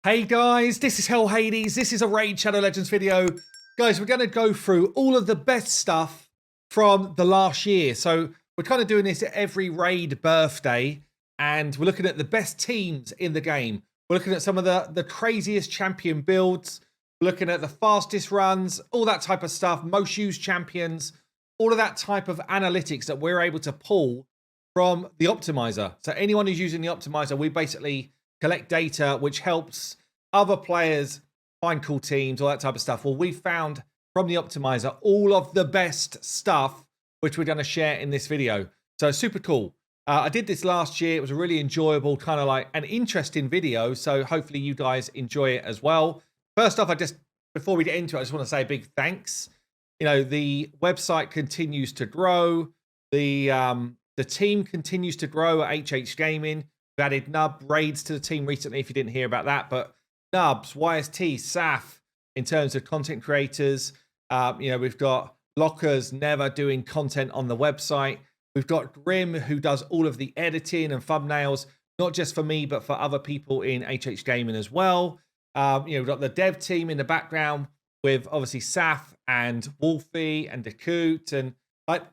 Hey guys, this is Hell Hades. This is a Raid Shadow Legends video. Guys, we're going to go through all of the best stuff from the last year. So we're kind of doing this at every Raid birthday, and we're looking at the best teams in the game. We're looking at some of the craziest champion builds. We're looking at the fastest runs, all that type of stuff, most used champions, all of that type of analytics that we're able to pull from the Optimiser. So anyone who's using the Optimiser, we basically collect data which helps other players find cool teams, all that type of stuff. Well, we found from the Optimiser all of the best stuff which we're going to share in this video. So super cool. I did this last year. It was a really enjoyable, kind of like an interesting video. So hopefully you guys enjoy it as well. First off, before we get into it, I just want to say a big thanks. You know, the website continues to grow. The team continues to grow at HH Gaming. We've added Nub raids to the team recently, if you didn't hear about that. But Nubs, YST, Saf, in terms of content creators. You know, we've got Lockers never doing content on the website. We've got Grim, who does all of the editing and thumbnails, not just for me, but for other people in HH Gaming as well. You know, we've got the dev team in the background with obviously Saf and Wolfie and Dakut, and like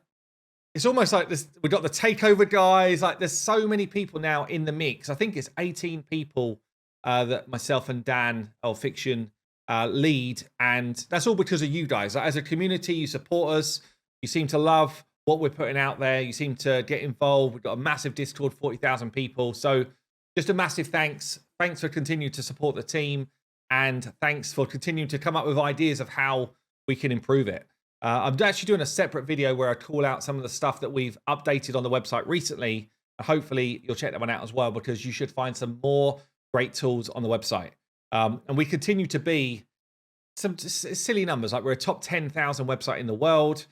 it's almost like this. We've got the takeover guys. Like there's so many people now in the mix. I think it's 18 people that myself and Dan or Fiction lead, and that's all because of you guys. Like, as a community, you support us. You seem to love what we're putting out there. You seem to get involved. We've got a massive Discord, 40,000 people. So just a massive thanks. Thanks for continuing to support the team, and thanks for continuing to come up with ideas of how we can improve it. I'm actually doing a separate video where I call out some of the stuff that we've updated on the website recently. Hopefully you'll check that one out as well, because you should find some more great tools on the website. And we continue to be some silly numbers. Like we're a top 10,000 website in the world.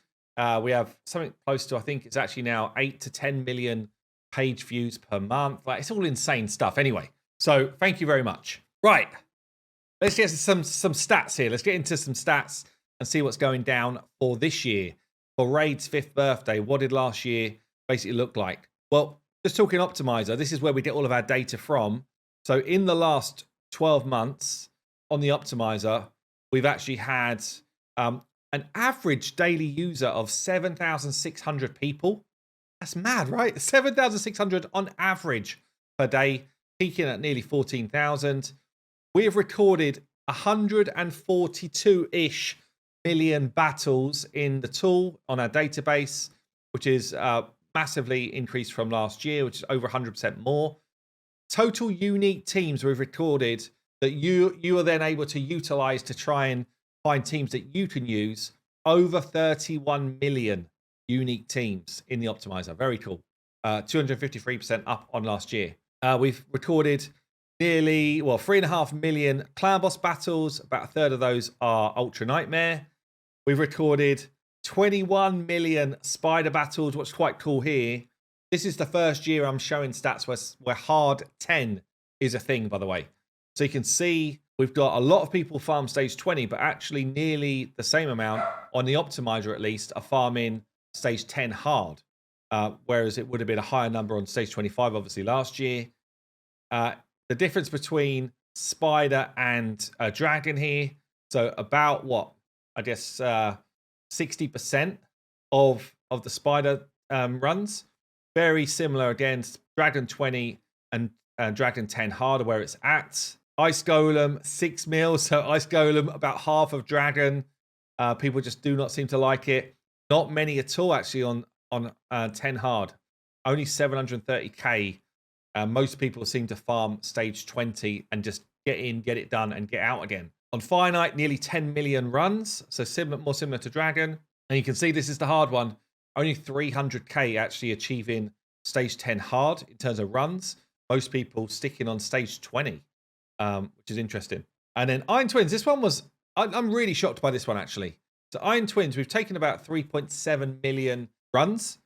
We have something close to, I think it's actually now 8 to 10 million page views per month. Like it's all insane stuff. Anyway, so thank you very much. Right. Let's get some stats here. Let's get into some stats and see what's going down for this year. For Raid's 5th birthday, what did last year basically look like? Well, just talking Optimiser, this is where we get all of our data from. So in the last 12 months on the Optimiser, we've actually had an average daily user of 7,600 people. That's mad, right? 7,600 on average per day, peaking at nearly 14,000. We have recorded 142-ish million battles in the tool on our database, which is massively increased from last year, which is over 100% more. Total unique teams we've recorded that you are then able to utilize to try and find teams that you can use. Over 31 million unique teams in the Optimiser. Very cool. 253% up on last year. We've recorded nearly, 3.5 million clan boss battles. About a third of those are Ultra Nightmare. We've recorded 21 million spider battles. What's quite cool here, this is the first year I'm showing stats where hard 10 is a thing, by the way. So you can see we've got a lot of people farm stage 20, but actually nearly the same amount on the Optimiser, at least, are farming stage 10 hard. Whereas it would have been a higher number on stage 25, obviously, last year. The difference between Spider and Dragon here, so about what? I guess 60% of the Spider runs. Very similar against Dragon 20 and Dragon 10 hard, where it's at. Ice Golem, 6 mil. So Ice Golem, about half of Dragon. People just do not seem to like it. Not many at all, actually, on 10 hard. Only 730k. Most people seem to farm stage 20 and just get in, get it done, and get out again. On Finite, nearly 10 million runs. So more similar to Dragon. And you can see this is the hard one. Only 300k actually achieving stage 10 hard in terms of runs. Most people sticking on stage 20, which is interesting. And then Iron Twins, this one was, I'm really shocked by this one, actually. So Iron Twins, we've taken about 3.7 million runs,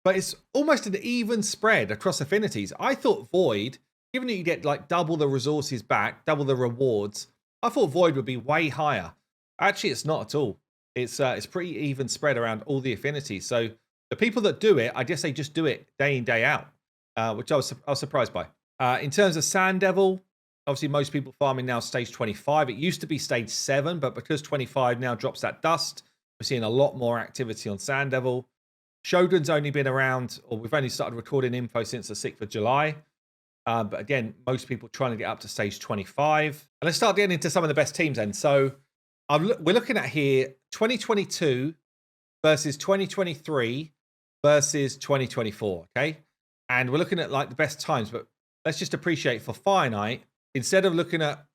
but it's almost an even spread across affinities. I thought Void, given that you get like double the resources back, double the rewards, I thought Void would be way higher. Actually, it's not at all. It's pretty even spread around all the affinities. So the people that do it, I guess they just do it day in, day out, which I was surprised by. In terms of Sand Devil, Obviously, most people farming now stage 25. It used to be stage 7, but because 25 now drops that dust, we're seeing a lot more activity on Sand Devil. Shogun's only been around, or we've only started recording info since the 6th of July. But again, most people trying to get up to stage 25. And let's start getting into some of the best teams then. So we're looking at here 2022 versus 2023 versus 2024, okay? And we're looking at like the best times, but let's just appreciate for Fire Night, instead of looking at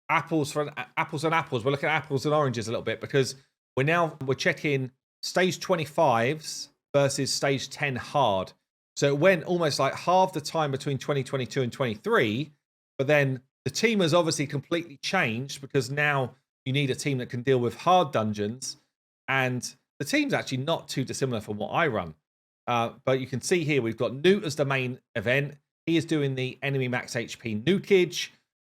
apples and apples, we're looking at apples and oranges a little bit, because we're checking stage 25s versus stage 10 hard. So it went almost like half the time between 2022 and 23, but then the team has obviously completely changed because now you need a team that can deal with hard dungeons, and the team's actually not too dissimilar from what I run. But you can see here we've got Newt as the main event. He is doing the enemy max HP nukage.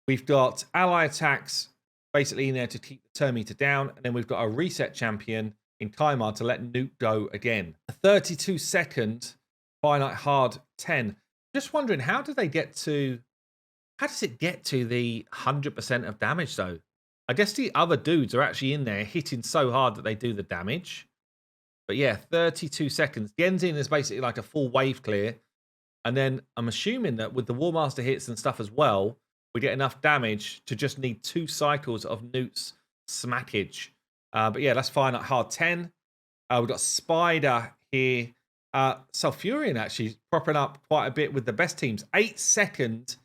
We've got ally attacks basically in there to keep the turn meter down, and then we've got a reset champion in Kaimar to let Newt go again. A 32-second finite hard 10. Just wondering, how does it get to the 100% of damage though? I guess the other dudes are actually in there hitting so hard that they do the damage. But yeah, 32 seconds. Genzin is basically like a full wave clear. And then I'm assuming that with the War Master hits and stuff as well, we get enough damage to just need 2 cycles of Newt's smackage. But yeah, that's fine at hard 10. We've got Spider here. Sulfurion actually propping up quite a bit with the best teams. 8-second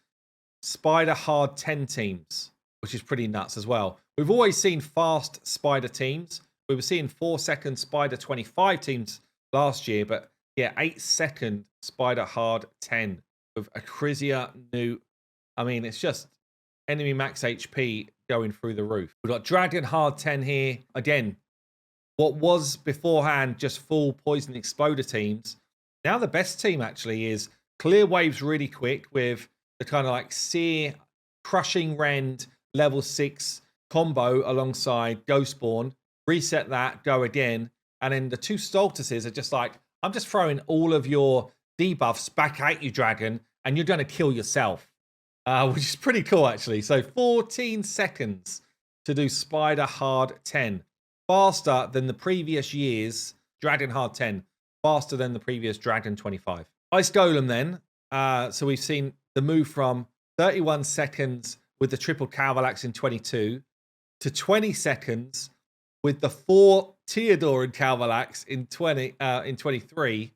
Spider hard 10 teams, which is pretty nuts as well. We've always seen fast Spider teams. We were seeing 4-second Spider 25 teams last year, but yeah, 8-second Spider hard 10 with Acrisia, Newt. I mean, it's just enemy max HP going through the roof. We've got Dragon hard 10 here. Again, what was beforehand just full poison exploder teams. Now the best team actually is clear waves really quick with the kind of like Seer, Crushing Rend, level 6 combo alongside Ghostborn. Reset that, go again. And then the 2 Stultuses are just like, I'm just throwing all of your debuffs back at you, Dragon, and you're going to kill yourself. Which is pretty cool, actually. So 14 seconds to do Spider hard 10. Faster than the previous year's Dragon hard 10. Faster than the previous Dragon 25. Ice Golem then. So we've seen the move from 31 seconds with the triple Calvalax in 22 to 20 seconds with the 4 Theodore and Calvalax in 23.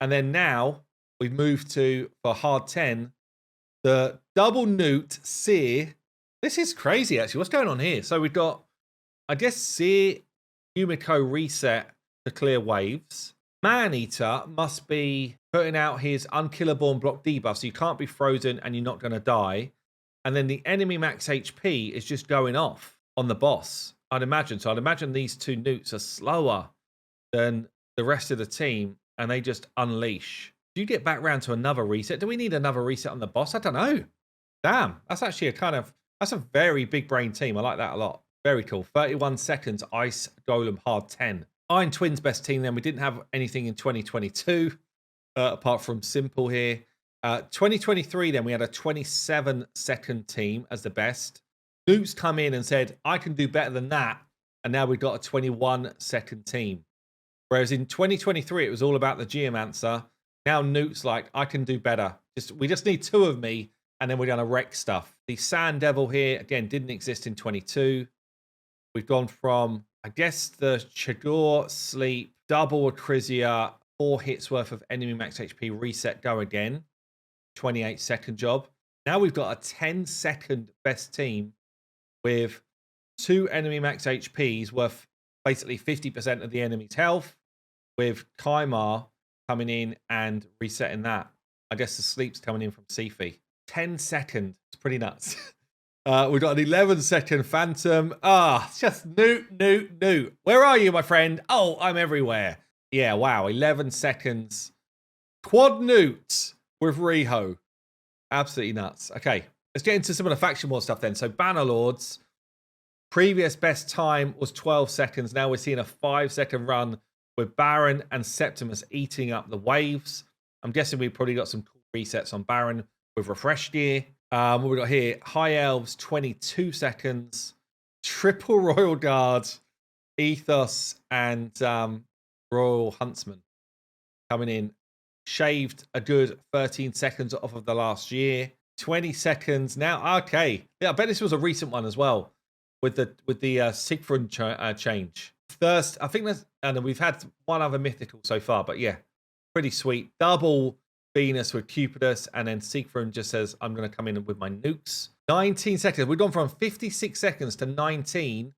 And then now we've moved to, for hard 10, the double Newt Seer. This is crazy, actually. What's going on here? So we've got, I guess, Seer, Yumiko reset to clear waves. Maneater must be putting out his unkillable and block debuff, so you can't be frozen and you're not going to die. And then the enemy max HP is just going off on the boss, I'd imagine. So I'd imagine these 2 Newts are slower than the rest of the team, and they just unleash. Do you get back round to another reset? Do we need another reset on the boss? I don't know. Damn, that's actually that's a very big brain team. I like that a lot. Very cool. 31 seconds, Ice Golem hard 10. Iron Twins best team then. We didn't have anything in 2022 apart from Simple here. 2023 then we had a 27-second team as the best. Newt's come in and said, I can do better than that. And now we've got a 21-second team. Whereas in 2023, it was all about the Geomancer. Now Newt's like, I can do better. We just need 2 of me, and then we're going to wreck stuff. The Sand Devil here, again, didn't exist in 22. We've gone from, I guess, the Chagor, Sleep, double Acrisia, 4 hits worth of enemy max HP, reset, go again. 28-second job. Now we've got a 10-second best team with 2 enemy max HPs worth basically 50% of the enemy's health, with Kaimar coming in and resetting that. I guess the Sleep's coming in from Sifi. 10 seconds. It's pretty nuts. We've got an 11-second Phantom. It's just Newt. Where are you, my friend? Oh, I'm everywhere. Yeah, wow. 11 seconds. Quad Newt with Riho. Absolutely nuts. Okay, let's get into some of the faction war stuff then. So Bannerlords, previous best time was 12 seconds. Now we're seeing a 5-second run with Baron and Septimus eating up the waves. I'm guessing we've probably got some cool resets on Baron with Refresh Gear. What we got here? High Elves, 22 seconds. Triple Royal Guard, Ethos, and Royal Huntsman coming in. Shaved a good 13 seconds off of the last year. 20 seconds now. Okay. Yeah, I bet this was a recent one as well with the Siegfried change. First, I think that's, and we've had one other mythical so far, but yeah, pretty sweet. Double Venus with Cupidus, and then Siegfried just says, I'm going to come in with my nukes. 19 seconds. We've gone from 56 seconds to 19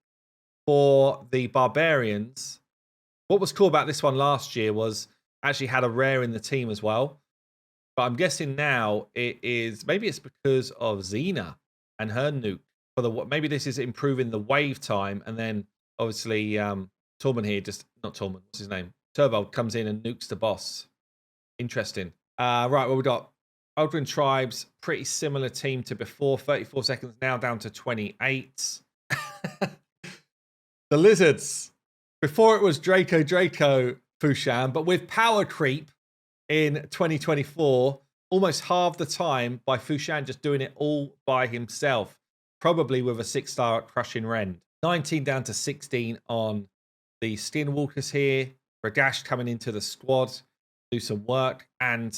for the Barbarians. What was cool about this one last year was actually had a rare in the team as well. But I'm guessing now it is, maybe it's because of Xena and her nuke. For the, maybe this is improving the wave time, and then obviously Tormund here, just not Tormund, what's his name? Turbo comes in and nukes the boss. Interesting. Right, well, we got Eldrin Tribes, pretty similar team to before. 34 seconds, now down to 28. The Lizards. Before it was Draco Fushan, but with power creep in 2024, almost half the time by Fushan just doing it all by himself, probably with a 6-star crushing Rend. 19 down to 16 on the Skinwalkers here. Radash coming into the squad, do some work, and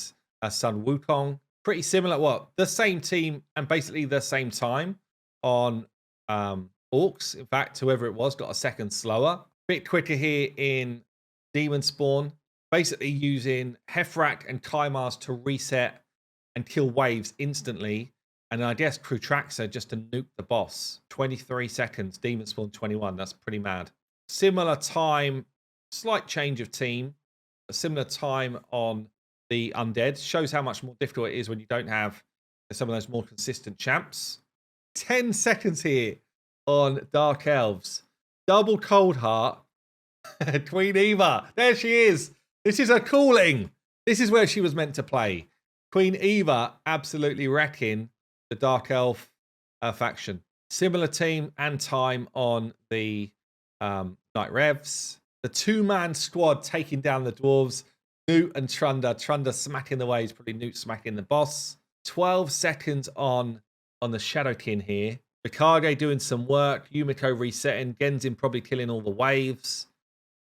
Sun Wukong. Pretty similar, well, the same team and basically the same time on Orcs. In fact, whoever it was got a second slower. Bit quicker here in Demon Spawn, basically using Hefrak and Kaimars to reset and kill waves instantly. And I guess Krutraxa just to nuke the boss. 23 seconds, Demon Spawn 21. That's pretty mad. Similar time, slight change of team. A similar time on the Undead. Shows how much more difficult it is when you don't have some of those more consistent champs. 10 seconds here on Dark Elves. Double Cold Heart. Queen Eva. There she is. This is her calling. This is where she was meant to play. Queen Eva absolutely wrecking the Dark Elf faction. Similar team and time on the Night Revs. The two-man squad taking down the Dwarves. Newt and Trunda. Trunda smacking the waves. Probably Newt smacking the boss. 12 seconds on the Shadowkin here. Mikage doing some work. Yumiko resetting. Genzin probably killing all the waves.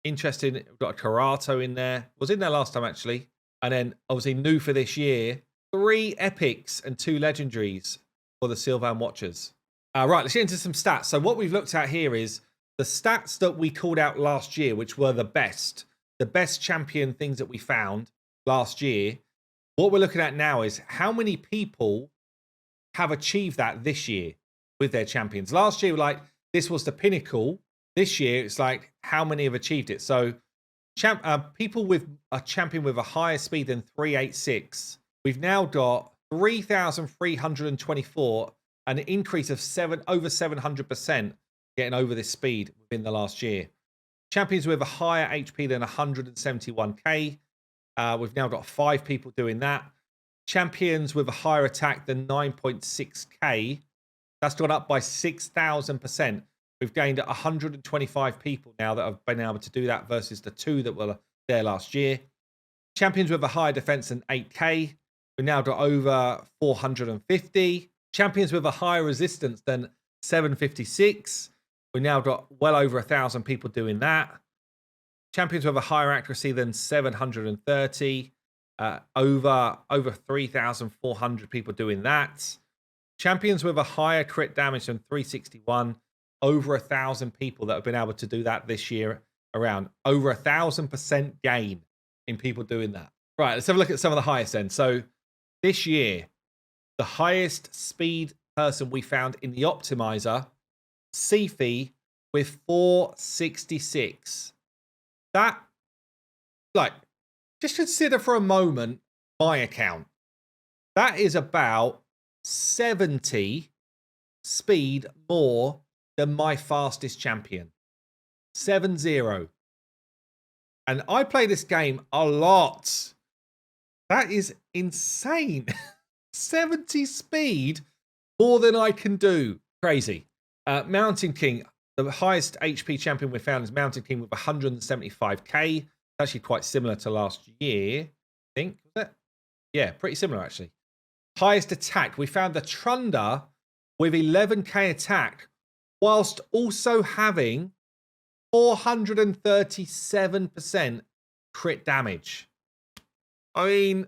Interesting. We've got a Karato in there. Was in there last time, actually. And then, obviously, new for this year. 3 epics and 2 legendaries for the Sylvan Watchers. Right, let's get into some stats. So what we've looked at here is the stats that we called out last year, which were the best champion things that we found last year. What we're looking at now is how many people have achieved that this year with their champions. Last year, like, this was the pinnacle. This year, it's like, how many have achieved it? So people with a champion with a higher speed than 386, we've now got 3,324, an increase of over 700% getting over this speed within the last year. Champions with a higher HP than 171k, we've now got 5 people doing that. Champions with a higher attack than 9.6k, that's gone up by 6,000%. We've gained 125 people now that have been able to do that versus the 2 that were there last year. Champions with a higher defense than 8k, we've now got over 450. Champions with a higher resistance than 756, we've now got well over 1,000 people doing that. Champions with a higher accuracy than 730, over 3,400 people doing that. Champions with a higher crit damage than 361, over 1,000 people that have been able to do that this year around. Over 1,000% gain in people doing that. Right, let's have a look at some of the highest then. So this year, the highest speed person we found in the Optimiser, Sifi, with 466. That, like, just consider for a moment my account. That is about 70 speed more than my fastest champion. 7-0. And I play this game a lot. That is insane. 70 speed, more than I can do. Crazy. Mountain King, the highest HP champion we found is Mountain King with 175k. Actually quite similar to last year, I think. Was it? Yeah, pretty similar actually. Highest attack. We found the Trunda with 11k attack, whilst also having 437% crit damage. I mean,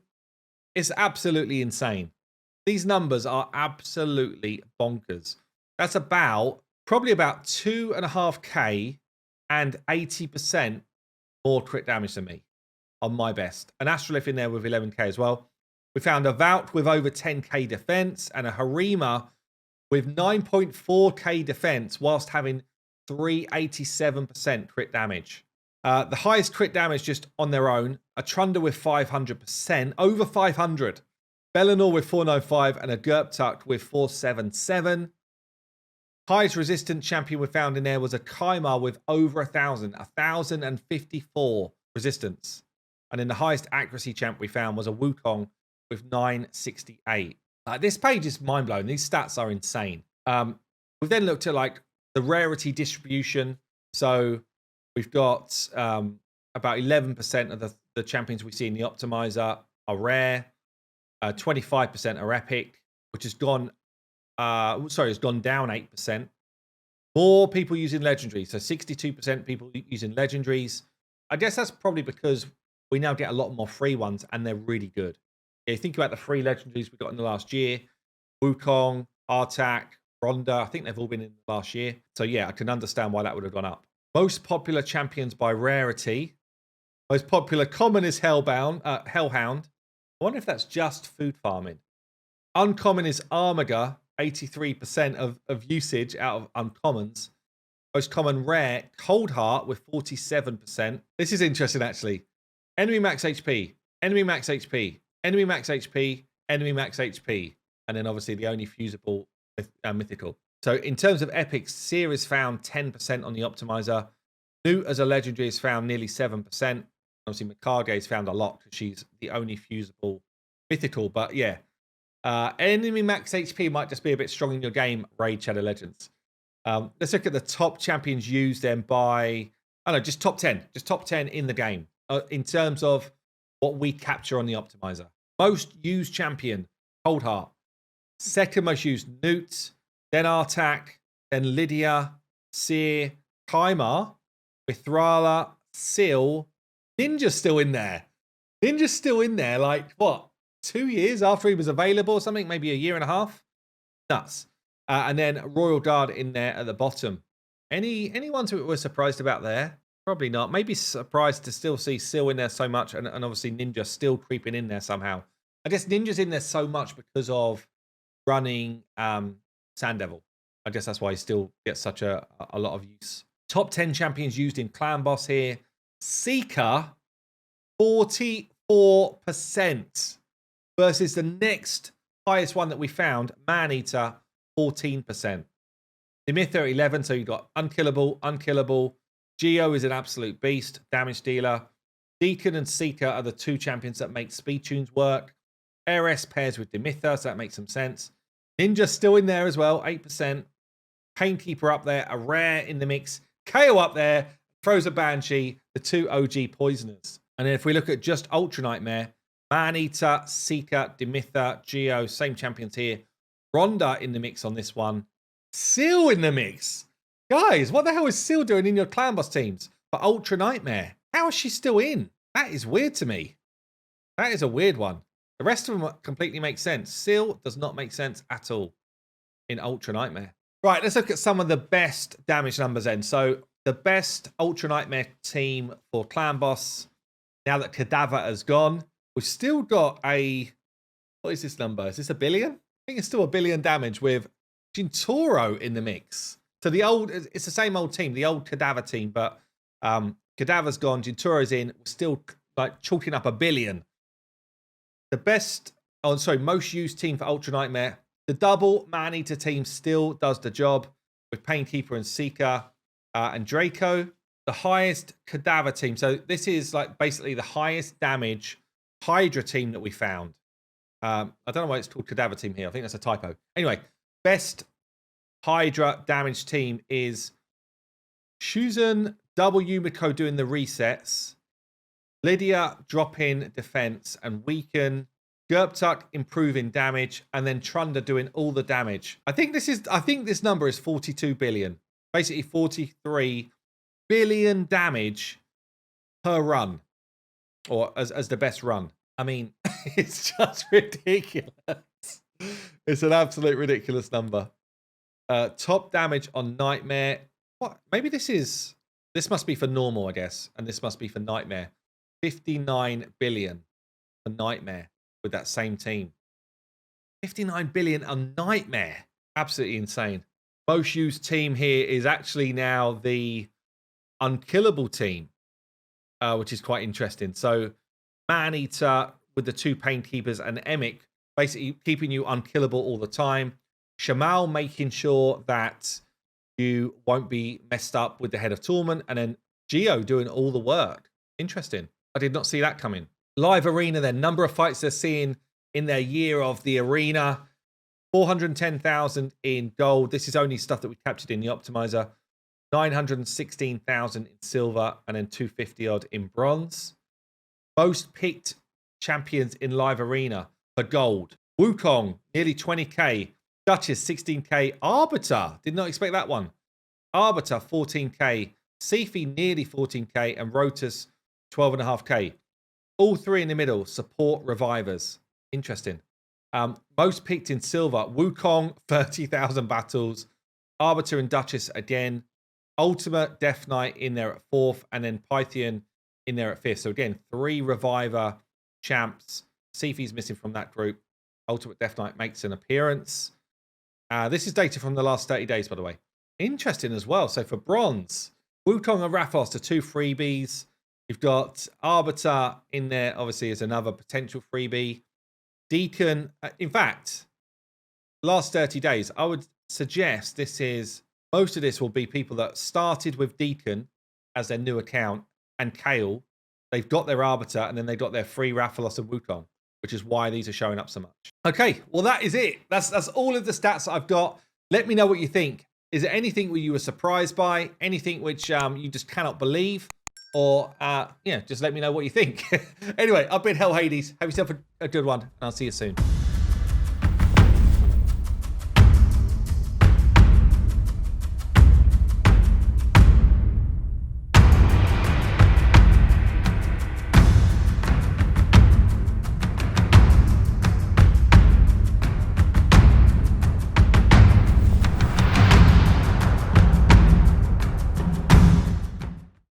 it's absolutely insane. These numbers are absolutely bonkers. That's probably about 2.5k and 80% more crit damage than me on my best. An Astrolith in there with 11k as well. We found a Vault with over 10k defense and a Harima with 9.4k defense whilst having 387% crit damage. The highest crit damage just on their own, a Trunda with 500%, over 500. Bellinor with 495 and a Gerptuck with 477. Highest resistant champion we found in there was a Kaimar with over 1,054 resistance. And then the highest accuracy champ we found was a Wukong with 968. This page is mind-blowing. These stats are insane. We've then looked at like the rarity distribution. So we've got about 11% of the champions we see in the Optimiser are rare. 25% are epic, which has gone, it's gone down 8%. More people using legendaries. So 62% people using legendaries. I guess that's probably because we now get a lot more free ones and they're really good. Yeah, you think about the free legendaries we got in the last year. Wukong, Artak, Ronda. I think they've all been in the last year. So yeah, I can understand why that would have gone up. Most popular champions by rarity. Most popular common is Hellhound. I wonder if that's just food farming. Uncommon is Armiger, 83% of usage out of uncommons. Most common rare, Cold Heart with 47%. This is interesting actually. Enemy max HP, enemy max HP, enemy max HP, enemy max HP. And then obviously the only fusible mythical. So in terms of epics, Seer is found 10% on the Optimiser. Newt as a legendary is found nearly 7%. Obviously Mikage is found a lot because she's the only fusible mythical. But yeah, enemy max HP might just be a bit strong in your game, Raid Shadow Legends. Let's look at the top champions used then by, just top 10. Just top 10 in the game in terms of what we capture on the Optimiser. Most used champion, Cold Heart. Second most used, Newt. Then Artak. Then Lydia. Seer. Kaimar. Mithrala. Seal. Ninja's still in there. Ninja's still in there, like, what, 2 years after he was available or something? Maybe a year and a half? Nuts. And then Royal Guard in there at the bottom. Any ones that we're surprised about there? Probably not. Maybe surprised to still see Seal in there so much, and obviously Ninja still creeping in there somehow. I guess Ninja's in there so much because of running Sand Devil. I guess that's why he still gets such a lot of use. Top 10 champions used in Clan Boss here. Seeker, 44% versus the next highest one that we found, Maneater, 14%. Dimither, 11, so you've got Unkillable. Geo is an absolute beast, damage dealer. Deacon and Seeker are the two champions that make speed tunes work. Ares pairs with Dimither, so that makes some sense. Ninja still in there as well, 8%. Painkeeper up there, a rare in the mix. KO up there, throws a Banshee, the two OG poisoners. And then if we look at just Ultra Nightmare, Maneater, Seeker, Dimither, Geo, same champions here. Ronda in the mix on this one. Seal in the mix. Guys, what the hell is Seal doing in your Clan Boss teams for Ultra Nightmare? How is she still in? That is weird to me. That is a weird one. The rest of them completely make sense. Seal does not make sense at all in Ultra Nightmare. Right, let's look at some of the best damage numbers then. So the best Ultra Nightmare team for Clan Boss, now that Cadaver has gone, we've still got a, what is this number? Is this 1 billion? I think it's still 1 billion damage with Gintoro in the mix. So it's the same old team, the old Cadaver team, but Cadaver's gone, Gintoro's in, we're still like chalking up 1 billion. The best, most used team for Ultra Nightmare, the double Maneater team still does the job with Painkeeper and Seeker and Draco. The highest Cadaver team, so this is like basically the highest damage Hydra team that we found. I don't know why it's called Cadaver team here. I think that's a typo. Anyway, best Hydra damage team is Shuzan, double Yumiko doing the resets, Lydia drop in defense and weaken, Gerptuck improving damage, and then Trunder doing all the damage. I think this number is 42 billion. Basically 43 billion damage per run. Or as the best run. I mean, it's just ridiculous. It's an absolute ridiculous number. Top damage on Nightmare. What? Maybe this must be for normal, I guess. And this must be for Nightmare. 59 billion for Nightmare with that same team. 59 billion on Nightmare. Absolutely insane. Most used team here is actually now the Unkillable team, which is quite interesting. So Man-Eater with the 2 Painkeepers and Emic basically keeping you unkillable all the time. Shamal making sure that you won't be messed up with the Head of Torment. And then Geo doing all the work. Interesting. I did not see that coming. Live Arena, their number of fights they're seeing in their year of the arena. 410,000 in gold. This is only stuff that we captured in the Optimiser. 916,000 in silver, and then 250 odd in bronze. Most picked champions in Live Arena for gold. Wukong, nearly 20k. Duchess, 16k. Arbiter, did not expect that one. Arbiter, 14k. Sifi, nearly 14k. And Rotus, 12.5k. All three in the middle, support revivers. Interesting. Most picked in silver. Wukong, 30,000 battles. Arbiter and Duchess again. Ultimate Death Knight in there at 4th. And then Pythian in there at 5th. So again, 3 reviver champs. Sifi's missing from that group. Ultimate Death Knight makes an appearance. This is data from the last 30 days, by the way. Interesting as well. So for bronze, Wukong and Raphos are 2 freebies. You've got Arbiter in there, obviously, as another potential freebie. Deacon, in fact, last 30 days, I would suggest most of this will be people that started with Deacon as their new account and Kale. They've got their Arbiter and then they got their free Raphalos and Wukong, which is why these are showing up so much. Okay, well, that is it. That's all of the stats that I've got. Let me know what you think. Is there anything where you were surprised by? Anything which you just cannot believe? Or, just let me know what you think. Anyway, I've been Hell Hades. Have yourself a good one, and I'll see you soon.